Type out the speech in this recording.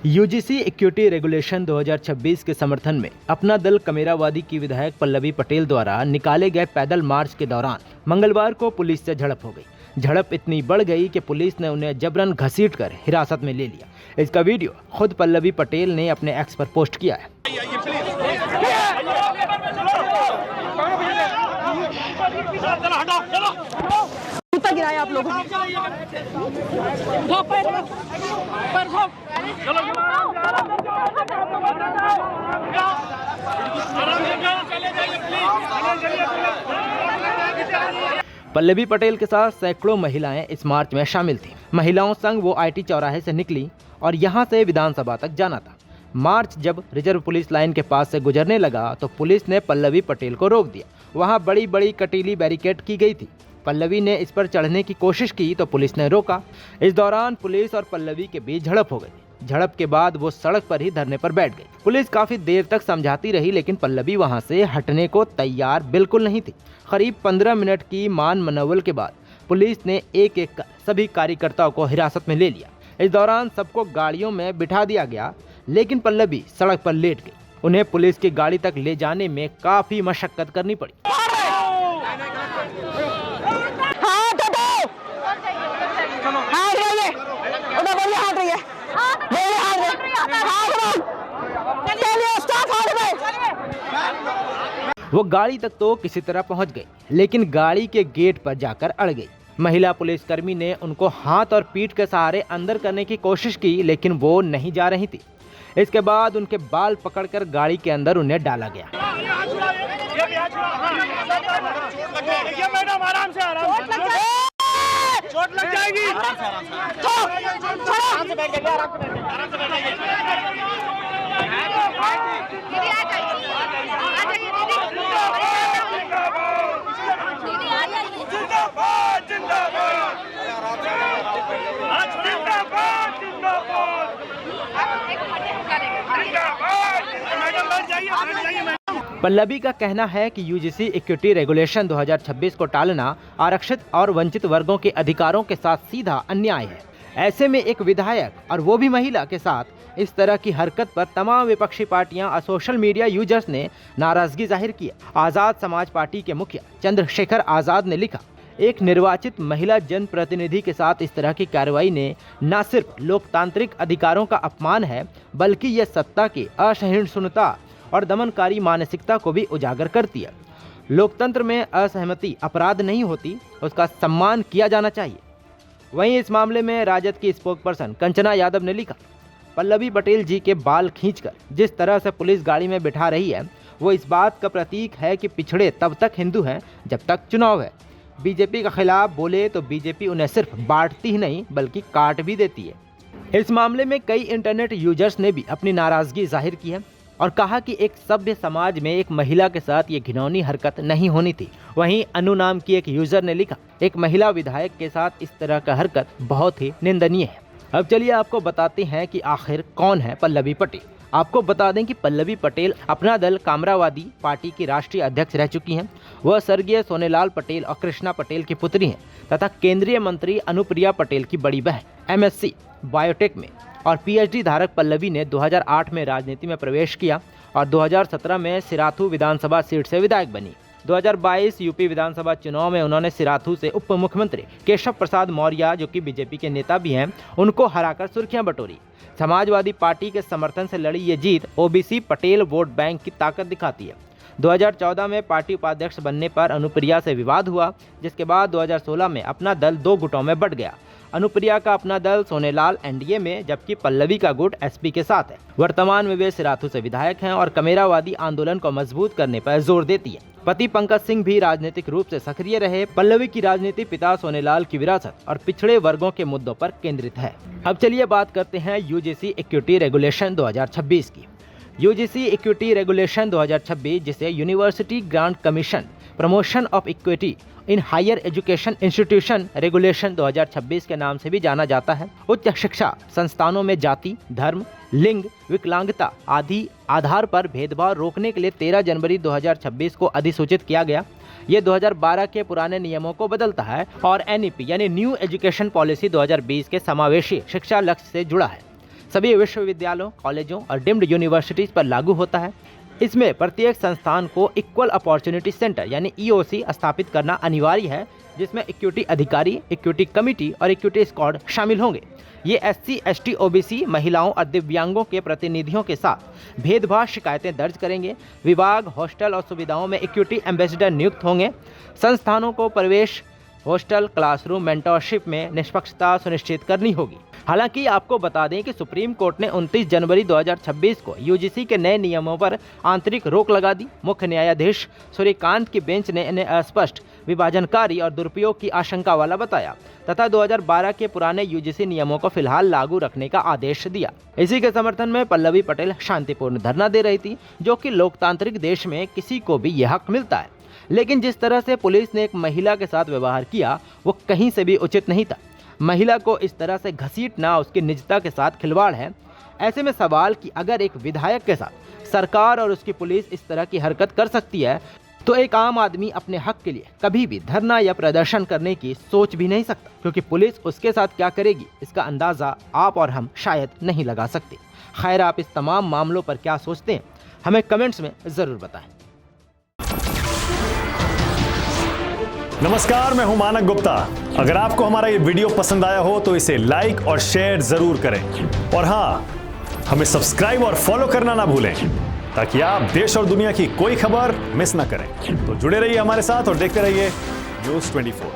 UGC equity regulation 2026 के समर्थन में अपना दल कमेरावादी की विधायक पल्लवी पटेल द्वारा निकाले गए पैदल मार्च के दौरान मंगलवार को पुलिस से झड़प हो गई। झड़प इतनी बढ़ गई कि पुलिस ने उन्हें जबरन घसीटकर हिरासत में ले लिया। इसका वीडियो खुद पल्लवी पटेल ने अपने एक्स पर पोस्ट किया है। गिराया आप लोगों पल्लवी पटेल के साथ सैकड़ों महिलाएं इस मार्च में शामिल थीं। महिलाओं संग वो आईटी चौराहे से निकली और यहां से विधानसभा तक जाना था। मार्च जब रिजर्व पुलिस लाइन के पास से गुजरने लगा तो पुलिस ने पल्लवी पटेल को रोक दिया। वहां बड़ी बड़ी कटीली बैरिकेड की गई थी। पल्लवी ने इस पर चढ़ने की कोशिश की तो पुलिस ने रोका। इस दौरान पुलिस और पल्लवी के बीच झड़प हो गई। झड़प के बाद वो सड़क पर ही धरने पर बैठ गई। पुलिस काफी देर तक समझाती रही लेकिन पल्लवी वहां से हटने को तैयार बिल्कुल नहीं थी। करीब 15 मिनट की मान मनौवल के बाद पुलिस ने एक एक कर सभी कार्यकर्ताओं को हिरासत में ले लिया। इस दौरान सबको गाड़ियों में बिठा दिया गया लेकिन पल्लवी सड़क पर लेट गई। उन्हें पुलिस की गाड़ी तक ले जाने में काफी मशक्कत करनी पड़ी। वो गाड़ी तक तो किसी तरह पहुंच गई लेकिन गाड़ी के गेट पर जाकर अड़ गई। महिला पुलिसकर्मी ने उनको हाथ और पीठ के सहारे अंदर करने की कोशिश की लेकिन वो नहीं जा रही थी। इसके बाद उनके बाल पकड़कर गाड़ी के अंदर उन्हें डाला गया। चोट लग जाएगी। पल्लवी का कहना है कि यूजीसी इक्विटी रेगुलेशन 2026 को टालना आरक्षित और वंचित वर्गों के अधिकारों के साथ सीधा अन्याय है। ऐसे में एक विधायक और वो भी महिला के साथ इस तरह की हरकत पर तमाम विपक्षी पार्टियां और सोशल मीडिया यूजर्स ने नाराजगी जाहिर की। आज़ाद समाज पार्टी के मुखिया चंद्रशेखर आज़ाद ने लिखा, एक निर्वाचित महिला जनप्रतिनिधि के साथ इस तरह की कार्रवाई ने न सिर्फ लोकतांत्रिक अधिकारों का अपमान है बल्कि यह सत्ता की असहिष्णुता और दमनकारी मानसिकता को भी उजागर करती है। लोकतंत्र में असहमति अपराध नहीं होती, उसका सम्मान किया जाना चाहिए। वहीं इस मामले में राजद की स्पोक्सपर्सन कंचना यादव ने लिखा, पल्लवी पटेल जी के बाल खींचकर जिस तरह से पुलिस गाड़ी में बिठा रही है वो इस बात का प्रतीक है कि पिछड़े तब तक हिंदू हैं जब तक चुनाव है। बीजेपी के खिलाफ बोले तो बीजेपी उन्हें सिर्फ बांटती ही नहीं बल्कि काट भी देती है। इस मामले में कई इंटरनेट यूजर्स ने भी अपनी नाराजगी जाहिर की है और कहा कि एक सभ्य समाज में एक महिला के साथ ये घिनौनी हरकत नहीं होनी थी। वहीं अनु नाम की एक यूजर ने लिखा, एक महिला विधायक के साथ इस तरह का हरकत बहुत ही निंदनीय है। अब चलिए आपको बताते हैं कि आखिर कौन है पल्लवी पटेल। आपको बता दें कि पल्लवी पटेल अपना दल कामरावादी पार्टी की राष्ट्रीय अध्यक्ष रह चुकी हैं। वह स्वर्गीय सोनेलाल पटेल और कृष्णा पटेल की पुत्री हैं तथा केंद्रीय मंत्री अनुप्रिया पटेल की बड़ी बहन। एमएससी बायोटेक में और पीएचडी धारक पल्लवी ने 2008 में राजनीति में प्रवेश किया और 2017 में सिराथू विधानसभा सीट से विधायक बनी। 2022 यूपी विधानसभा चुनाव में उन्होंने सिराथू से उप मुख्यमंत्री केशव प्रसाद मौर्य, जो कि बीजेपी के नेता भी हैं, उनको हराकर सुर्खियां बटोरी। समाजवादी पार्टी के समर्थन से लड़ी ये जीत ओबीसी पटेल वोट बैंक की ताकत दिखाती है। 2014 में पार्टी उपाध्यक्ष बनने पर अनुप्रिया से विवाद हुआ, जिसके बाद 2016 में अपना दल 2 गुटों में बंट गया। अनुप्रिया का अपना दल सोनेलाल एनडीए में जबकि पल्लवी का गुट एसपी के साथ है। वर्तमान में वे सिराथू से विधायक हैं और कमेरावादी आंदोलन को मजबूत करने पर जोर देती है। पति पंकज सिंह भी राजनीतिक रूप से सक्रिय रहे। पल्लवी की राजनीति पिता सोनेलाल की विरासत और पिछड़े वर्गों के मुद्दों पर केंद्रित है। अब चलिए बात करते हैं यूजीसी इक्विटी रेगुलेशन 2026 की। यूजीसी इक्विटी रेगुलेशन 2026, जिसे university grant commission promotion of equity in higher education institution regulation 2026 के नाम से भी जाना जाता है, उच्च शिक्षा संस्थानों में जाति, धर्म, लिंग, विकलांगता आदि आधार पर भेदभाव रोकने के लिए 13 जनवरी 2026 को अधिसूचित किया गया। ये 2012 के पुराने नियमों को बदलता है और एनईपी यानी न्यू एजुकेशन पॉलिसी 2020 के समावेशी शिक्षा लक्ष्य से जुड़ा है। सभी विश्वविद्यालयों, कॉलेजों और डीम्ड यूनिवर्सिटीज पर लागू होता है। इसमें प्रत्येक संस्थान को इक्वल अपॉर्चुनिटी सेंटर यानी ईओसी स्थापित करना अनिवार्य है, जिसमें इक्विटी अधिकारी, इक्विटी कमिटी और इक्विटी स्क्वाड शामिल होंगे। ये SC, ST, OBC, महिलाओं और दिव्यांगों के प्रतिनिधियों के साथ भेदभाव शिकायतें दर्ज करेंगे। विभाग, हॉस्टल और सुविधाओं में इक्विटी एम्बेसडर नियुक्त होंगे। संस्थानों को प्रवेश, हॉस्टल, क्लासरूम, मेंटरशिप में निष्पक्षता सुनिश्चित करनी होगी। हालांकि आपको बता दें कि सुप्रीम कोर्ट ने 29 जनवरी 2026 को यूजीसी के नए नियमों पर आंतरिक रोक लगा दी। मुख्य न्यायाधीश सूर्यकांत की बेंच ने इन्हें अस्पष्ट, विभाजनकारी और दुरुपयोग की आशंका वाला बताया तथा 2012 के पुराने यूजीसी नियमों को फिलहाल लागू रखने का आदेश दिया। इसी के समर्थन में पल्लवी पटेल शांतिपूर्ण धरना दे रही थी, जो कि लोकतांत्रिक देश में किसी को भी यह हक मिलता है। लेकिन जिस तरह से पुलिस ने एक महिला के साथ व्यवहार किया वो कहीं से भी उचित नहीं था। महिला को इस तरह से घसीटना उसकी निजता के साथ खिलवाड़ है। ऐसे में सवाल कि अगर एक विधायक के साथ सरकार और उसकी पुलिस इस तरह की हरकत कर सकती है, तो एक आम आदमी अपने हक के लिए कभी भी धरना या प्रदर्शन करने की सोच भी नहीं सकता, क्योंकि पुलिस उसके साथ क्या करेगी इसका अंदाज़ा आप और हम शायद नहीं लगा सकते। खैर, आप इस तमाम मामलों पर क्या सोचते हैं, हमें कमेंट्स में ज़रूर बताएं। नमस्कार, मैं हूं मानक गुप्ता। अगर आपको हमारा ये वीडियो पसंद आया हो तो इसे लाइक और शेयर जरूर करें, और हाँ, हमें सब्सक्राइब और फॉलो करना ना भूलें ताकि आप देश और दुनिया की कोई खबर मिस ना करें। तो जुड़े रहिए हमारे साथ और देखते रहिए न्यूज़ 24।